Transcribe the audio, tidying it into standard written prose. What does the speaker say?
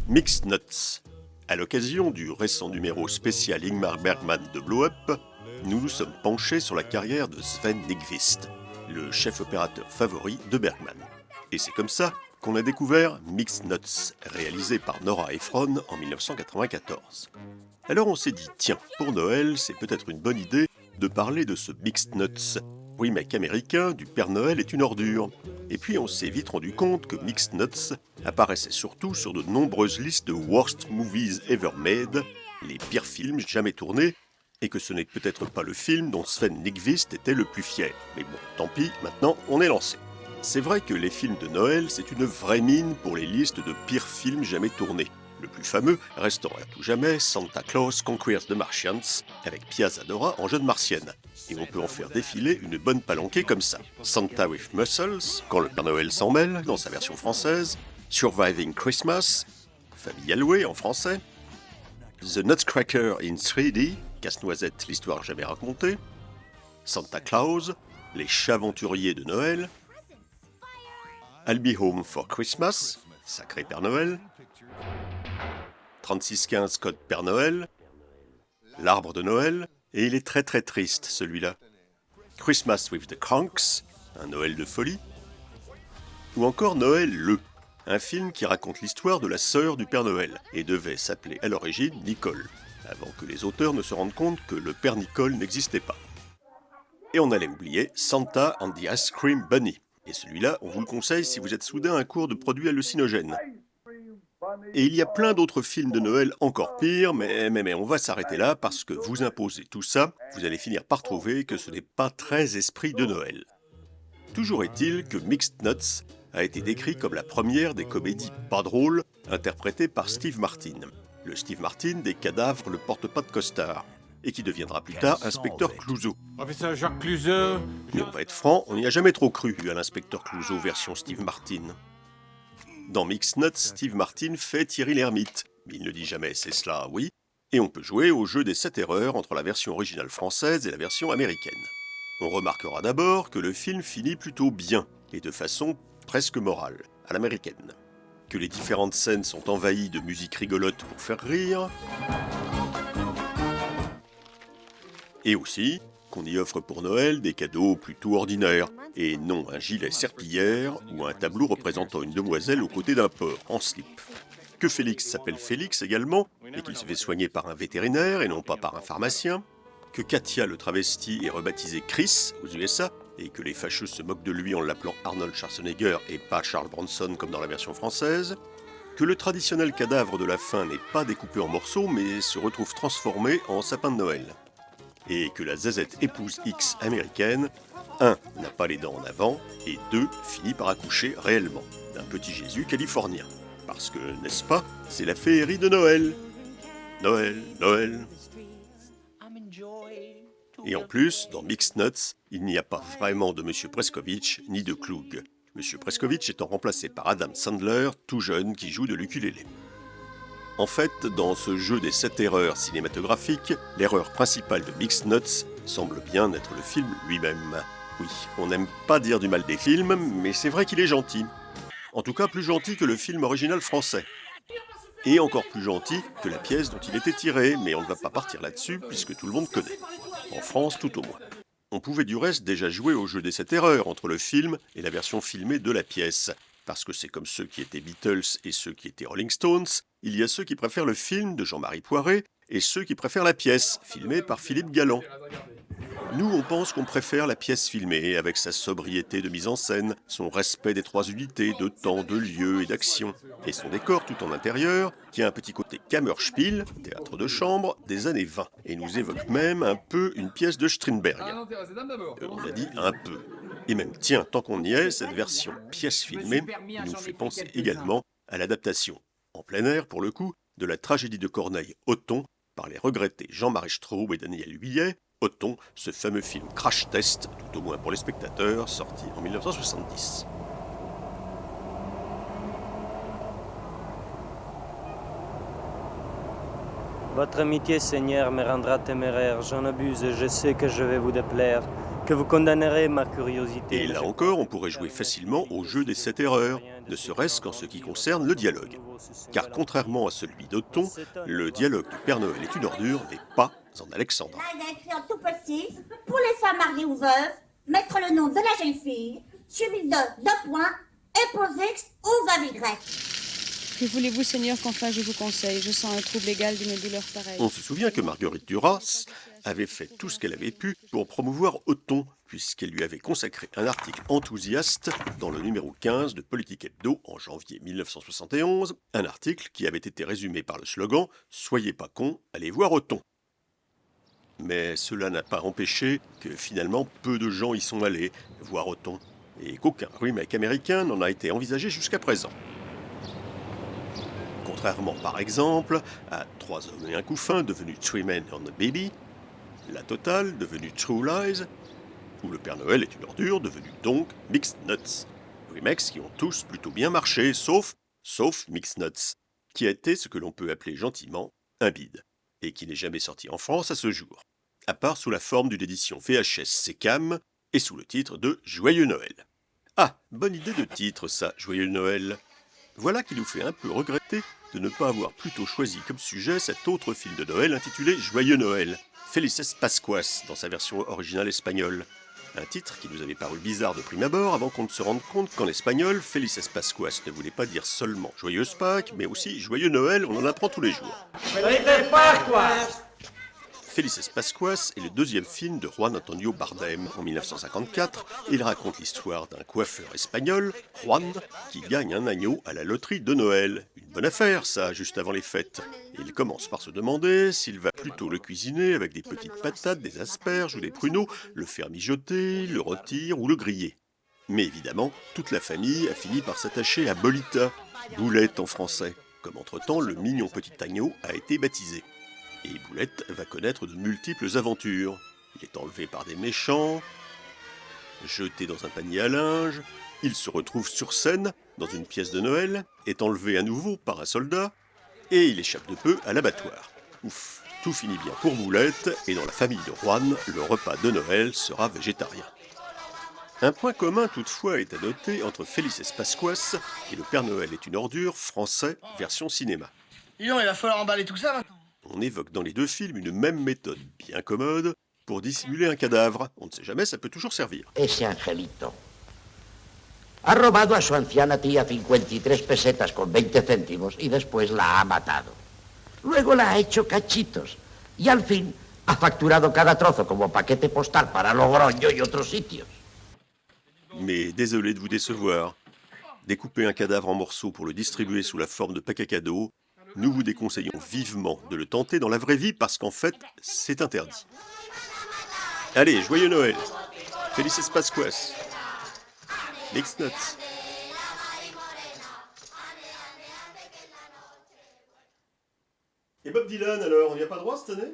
Mixed Nuts. À l'occasion du récent numéro spécial Ingmar Bergman de Blow Up, nous nous sommes penchés sur la carrière de Sven Nykvist, le chef opérateur favori de Bergman. Et c'est comme ça qu'on a découvert Mixed Nuts, réalisé par Nora Ephron en 1994. Alors on s'est dit, tiens, pour Noël, c'est peut-être une bonne idée de parler de ce Mixed Nuts, remake américain du Père Noël est une ordure. Et puis on s'est vite rendu compte que Mixed Nuts apparaissait surtout sur de nombreuses listes de Worst Movies Ever Made, les pires films jamais tournés, et que ce n'est peut-être pas le film dont Sven Nykvist était le plus fier. Mais bon, tant pis, maintenant on est lancé. C'est vrai que les films de Noël, c'est une vraie mine pour les listes de pires films jamais tournés. Le plus fameux restant à tout jamais Santa Claus Conquers the Martians, avec Pia Zadora en jeune martienne. Et on peut en faire défiler une bonne palanquée comme ça. Santa with Muscles, Quand le Père Noël s'en mêle, dans sa version française, Surviving Christmas, Famille Allouée en français, The Nutcracker in 3D, Casse-Noisette, l'histoire jamais racontée, Santa Claus, Les Chaventuriers de Noël, I'll Be Home for Christmas, Sacré Père Noël, 3615 Code Père Noël, L'Arbre de Noël, et il est très très triste celui-là. Christmas with the Cranks, un Noël de folie, ou encore Noël le, un film qui raconte l'histoire de la sœur du Père Noël, et devait s'appeler à l'origine Nicole, avant que les auteurs ne se rendent compte que le Père Nicole n'existait pas. Et on allait oublier Santa and the Ice Cream Bunny, et celui-là on vous le conseille si vous êtes soudain à court de produits hallucinogènes. Et il y a plein d'autres films de Noël encore pires, mais on va s'arrêter là parce que vous imposez tout ça, vous allez finir par trouver que ce n'est pas très esprit de Noël. Toujours est-il que Mixed Nuts a été décrit comme la première des comédies pas drôles interprétées par Steve Martin. Le Steve Martin des Cadavres ne porte pas de costard, et qui deviendra plus tard inspecteur Clouseau. Professeur Jacques Clouseau. Mais on va être franc, on n'y a jamais trop cru à l'inspecteur Clouseau version Steve Martin. Dans Mixed Nuts, Steve Martin fait Thierry Lhermitte, mais il ne dit jamais c'est cela, oui, et on peut jouer au jeu des 7 erreurs entre la version originale française et la version américaine. On remarquera d'abord que le film finit plutôt bien, et de façon presque morale, à l'américaine. Que les différentes scènes sont envahies de musique rigolote pour faire rire, et aussi qu'on y offre pour Noël des cadeaux plutôt ordinaires, et non un gilet serpillière ou un tableau représentant une demoiselle aux côtés d'un porc, en slip. Que Félix s'appelle Félix également, et qu'il se fait soigner par un vétérinaire et non pas par un pharmacien. Que Katia le travesti est rebaptisé Chris aux USA, et que les fâcheux se moquent de lui en l'appelant Arnold Schwarzenegger et pas Charles Bronson comme dans la version française. Que le traditionnel cadavre de la fin n'est pas découpé en morceaux mais se retrouve transformé en sapin de Noël. Et que la zazette épouse X américaine, 1. n'a pas les dents en avant, et 2. finit par accoucher réellement, d'un petit Jésus californien. Parce que, n'est-ce pas, c'est la féerie de Noël. Noël, Noël. Et en plus, dans Mixed Nuts, il n'y a pas vraiment de Monsieur Preskovitch ni de Klug. Monsieur Preskovitch étant remplacé par Adam Sandler, tout jeune, qui joue de l'ukulélé. En fait, dans ce jeu des 7 erreurs cinématographiques, l'erreur principale de Mixed Nuts semble bien être le film lui-même. Oui, on n'aime pas dire du mal des films, mais c'est vrai qu'il est gentil. En tout cas, plus gentil que le film original français. Et encore plus gentil que la pièce dont il était tiré, mais on ne va pas partir là-dessus puisque tout le monde connaît. En France, tout au moins. On pouvait du reste déjà jouer au jeu des 7 erreurs entre le film et la version filmée de la pièce. Parce que c'est comme ceux qui étaient Beatles et ceux qui étaient Rolling Stones, il y a ceux qui préfèrent le film de Jean-Marie Poiré et ceux qui préfèrent la pièce, filmée par Philippe Galland. Nous, on pense qu'on préfère la pièce filmée, avec sa sobriété de mise en scène, son respect des 3 unités de temps, de lieu et d'action, et son décor tout en intérieur, qui a un petit côté Kammerspiel, théâtre de chambre, des années 20, et nous évoque même un peu une pièce de Strindberg. On a dit un peu. Et même, tiens, tant qu'on y est, cette version pièce filmée nous fait penser également à l'adaptation, en plein air pour le coup, de la tragédie de Corneille Othon, par les regrettés Jean-Marie Straub et Daniel Huillet, Othon, ce fameux film crash test, tout au moins pour les spectateurs, sorti en 1970. Votre amitié, Seigneur, me rendra téméraire. J'en abuse et je sais que je vais vous déplaire, que vous condamnerez ma curiosité. Et là encore, on pourrait jouer facilement au jeu des 7 erreurs. ne serait-ce qu'en ce qui concerne le dialogue. Car contrairement à celui d'Othon, le dialogue du Père Noël est une ordure n'est pas en alexandrin. Là, il a écrit en tout petit, pour les femmes mariées ou veuves, mettre le nom de la jeune fille, suivi de deux points, épouse X ou veuve Y. Que voulez-vous, Seigneur, qu'enfin je vous conseille? Je sens un trouble égal d'une douleur pareille. On se souvient que Marguerite Duras avait fait tout ce qu'elle avait pu pour promouvoir Othon, puisqu'elle lui avait consacré un article enthousiaste dans le numéro 15 de Politique Hebdo en janvier 1971, un article qui avait été résumé par le slogan « Soyez pas cons, allez voir Othon ». Mais cela n'a pas empêché que finalement peu de gens y sont allés voir Othon, et qu'aucun remake américain n'en a été envisagé jusqu'à présent. Contrairement par exemple à Trois hommes et un couffin devenu Three Men and a Baby, La Totale devenue True Lies, ou Le Père Noël est une ordure devenu donc Mixed Nuts. Remakes qui ont tous plutôt bien marché, sauf Mixed Nuts, qui a été ce que l'on peut appeler gentiment un bide, et qui n'est jamais sorti en France à ce jour, à part sous la forme d'une édition VHS SECAM et sous le titre de Joyeux Noël. Ah, bonne idée de titre ça, Joyeux Noël. Voilà qui nous fait un peu regretter de ne pas avoir plutôt choisi comme sujet cet autre film de Noël intitulé Joyeux Noël, Felices Pascuas dans sa version originale espagnole. Un titre qui nous avait paru bizarre de prime abord avant qu'on ne se rende compte qu'en espagnol, Felices Pascuas ne voulait pas dire seulement Joyeuse Pâques, mais aussi Joyeux Noël, on en apprend tous les jours. Felices Pascuas! Felices Pascuas est le deuxième film de Juan Antonio Bardem en 1954. Il raconte l'histoire d'un coiffeur espagnol, Juan, qui gagne un agneau à la loterie de Noël. Une bonne affaire, ça, juste avant les fêtes. Et il commence par se demander s'il va plutôt le cuisiner avec des petites patates, des asperges ou des pruneaux, le faire mijoter, le rôtir ou le griller. Mais évidemment, toute la famille a fini par s'attacher à Bolita, Boulette en français, comme entre-temps le mignon petit agneau a été baptisé. Et Boulette va connaître de multiples aventures. Il est enlevé par des méchants, jeté dans un panier à linge, il se retrouve sur scène, dans une pièce de Noël, est enlevé à nouveau par un soldat, et il échappe de peu à l'abattoir. Ouf, tout finit bien pour Boulette, et dans la famille de Juan, le repas de Noël sera végétarien. Un point commun toutefois est à noter entre Felices Pascuas et Le Père Noël est une ordure français version cinéma. Dis donc, il va falloir emballer tout ça maintenant. On évoque dans les deux films une même méthode bien commode pour dissimuler un cadavre. On ne sait jamais, ça peut toujours servir. Ese angelito ha robado a su anciana tía 53 pesetas con 20 céntimos y después la ha matado. Luego la ha hecho cachitos y al fin ha facturado cada trozo como paquete postal para Logroño y otros sitios. Mais désolé de vous décevoir. Découper un cadavre en morceaux pour le distribuer sous la forme de paquets à cadeaux, nous vous déconseillons vivement de le tenter dans la vraie vie parce qu'en fait, c'est interdit. Allez, joyeux Noël! Felices Pascuas! Mixed Nuts! Et Bob Dylan alors, on n'y a pas droit cette année?